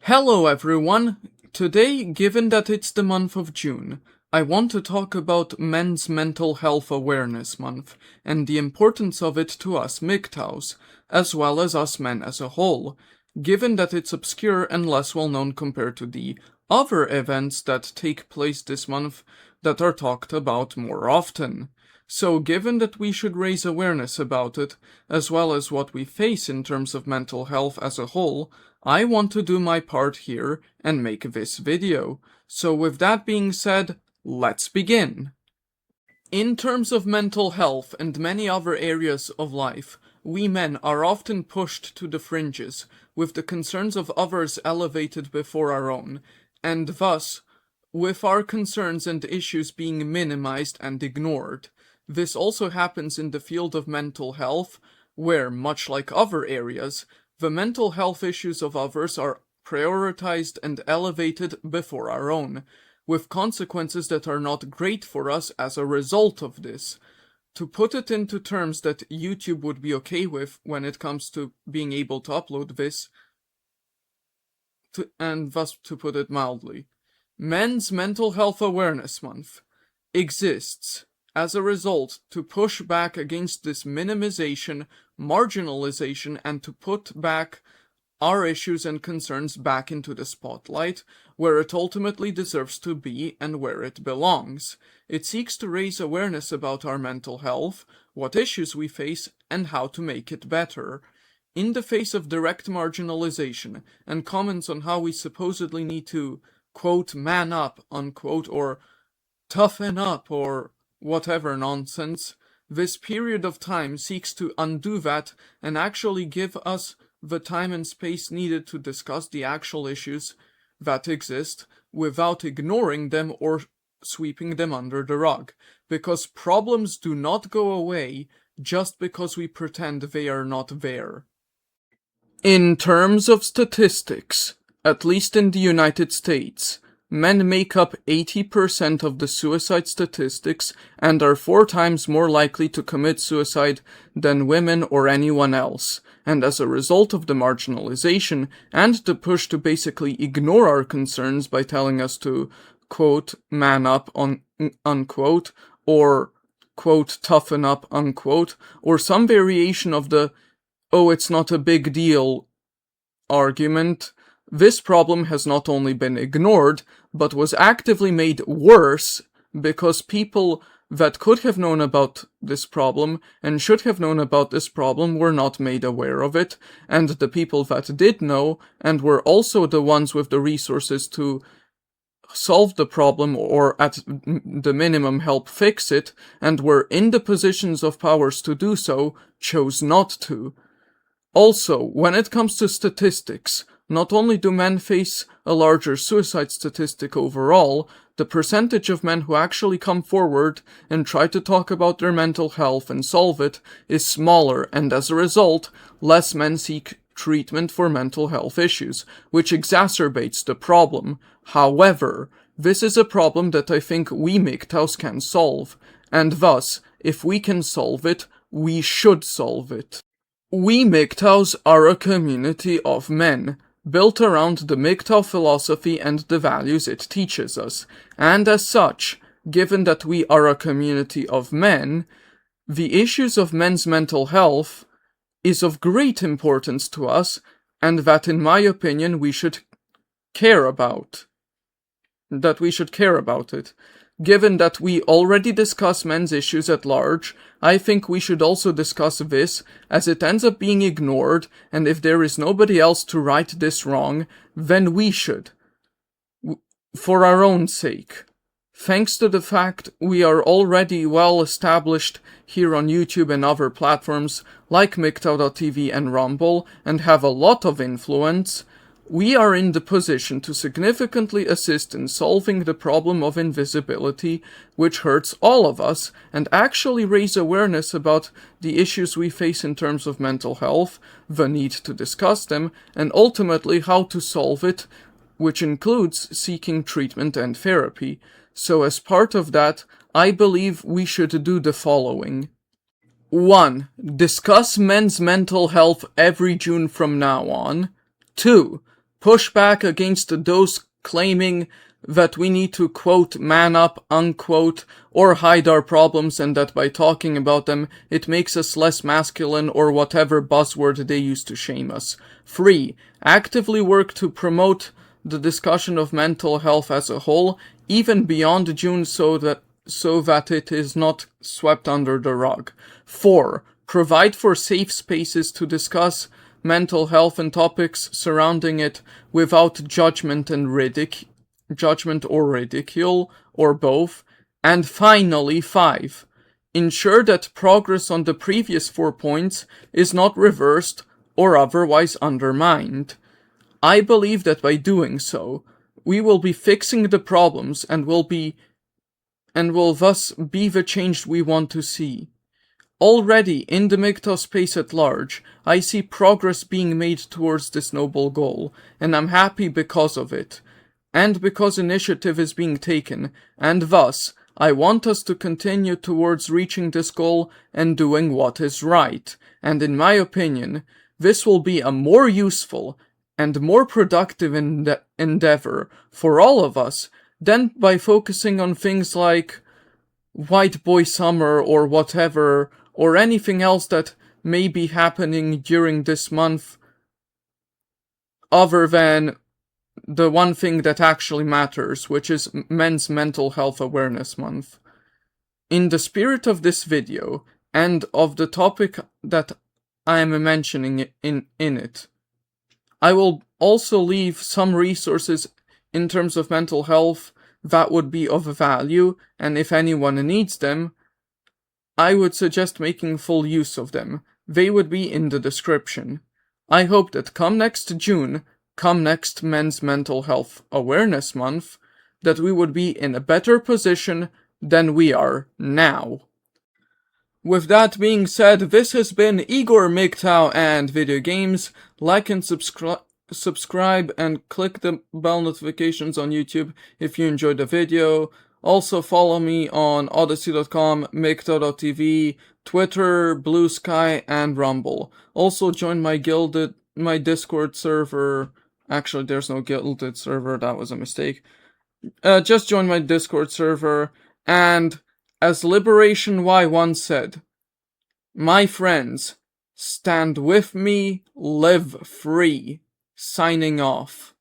Hello everyone! Today, given that it's the month of June, I want to talk about Men's Mental Health Awareness Month and the importance of it to us MGTOWs, as well as us men as a whole, given that it's obscure and less well known compared to the other events that take place this month that are talked about more often. So given that we should raise awareness about it, as well as what we face in terms of mental health as a whole, I want to do my part here and make this video. So with that being said, let's begin. In terms of mental health and many other areas of life, we men are often pushed to the fringes, with the concerns of others elevated before our own, and thus, with our concerns and issues being minimized and ignored. This also happens in the field of mental health, where, much like other areas, the mental health issues of others are prioritized and elevated before our own, with consequences that are not great for us as a result of this. To put it into terms that YouTube would be okay with when it comes to being able to upload this, and thus to put it mildly, Men's Mental Health Awareness Month exists as a result to push back against this minimization, marginalization, and to put back our issues and concerns back into the spotlight, where it ultimately deserves to be and where it belongs. It seeks to raise awareness about our mental health, what issues we face, and how to make it better. In the face of direct marginalization and comments on how we supposedly need to, quote, man up, unquote, or toughen up, or whatever nonsense, this period of time seeks to undo that and actually give us the time and space needed to discuss the actual issues that exist without ignoring them or sweeping them under the rug, because problems do not go away just because we pretend they are not there. In terms of statistics, at least in the United States, men make up 80% of the suicide statistics and are 4 times more likely to commit suicide than women or anyone else. And as a result of the marginalization and the push to basically ignore our concerns by telling us to, quote, man up, unquote, or, quote, toughen up, unquote, or some variation of the, oh, it's not a big deal argument, this problem has not only been ignored, but was actively made worse because people that could have known about this problem and should have known about this problem were not made aware of it, and the people that did know and were also the ones with the resources to solve the problem or at the minimum help fix it, and were in the positions of powers to do so, chose not to. Also, when it comes to statistics, not only do men face a larger suicide statistic overall, the percentage of men who actually come forward and try to talk about their mental health and solve it is smaller, and as a result, less men seek treatment for mental health issues, which exacerbates the problem. However, this is a problem that I think we MGTOWs can solve, and thus, if we can solve it, we should solve it. We MGTOWs are a community of men, built around the MGTOW philosophy and the values it teaches us, and as such, given that we are a community of men, the issues of men's mental health is of great importance to us, and that in my opinion we should care about. It. Given that we already discuss men's issues at large, I think we should also discuss this, as it ends up being ignored, and if there is nobody else to right this wrong, then we should. For our own sake. Thanks to the fact we are already well established here on YouTube and other platforms like MGTOW.tv and Rumble, and have a lot of influence, we are in the position to significantly assist in solving the problem of invisibility, which hurts all of us, and actually raise awareness about the issues we face in terms of mental health, the need to discuss them, and ultimately how to solve it, which includes seeking treatment and therapy. So as part of that, I believe we should do the following. 1. Discuss men's mental health every June from now on. 2. push back against those claiming that we need to, quote, man up, unquote, or hide our problems, and that by talking about them, it makes us less masculine, or whatever buzzword they use to shame us. 3. Actively work to promote the discussion of mental health as a whole, even beyond June, so that it is not swept under the rug. 4. Provide for safe spaces to discuss mental health and topics surrounding it without judgment or ridicule, or both. And finally, 5. Ensure that progress on the previous 4 points is not reversed or otherwise undermined. I believe that by doing so, we will be fixing the problems and will thus be the change we want to see. Already, in the MGTOW space at large, I see progress being made towards this noble goal, and I'm happy because of it, and because initiative is being taken, and thus, I want us to continue towards reaching this goal and doing what is right, and in my opinion, this will be a more useful and more productive endeavor for all of us than by focusing on things like White Boy Summer or whatever, or anything else that may be happening during this month, other than the one thing that actually matters, which is Men's Mental Health Awareness Month. In the spirit of this video, and of the topic that I am mentioning in it, I will also leave some resources in terms of mental health that would be of value, and if anyone needs them, I would suggest making full use of them. They would be in the description. I hope that come next June, come next Men's Mental Health Awareness Month, that we would be in a better position than we are now. With that being said, this has been Igor MGTOW and Video Games. Like and subscribe and click the bell notifications on YouTube if you enjoyed the video. Also follow me on odyssey.com, MGTOW.tv, Twitter, Blue Sky, and Rumble. Also join my Discord server. Actually, there's no Gilded server, that was a mistake. Just join my Discord server, and as Liberation Y once said, my friends, stand with me, live free. Signing off.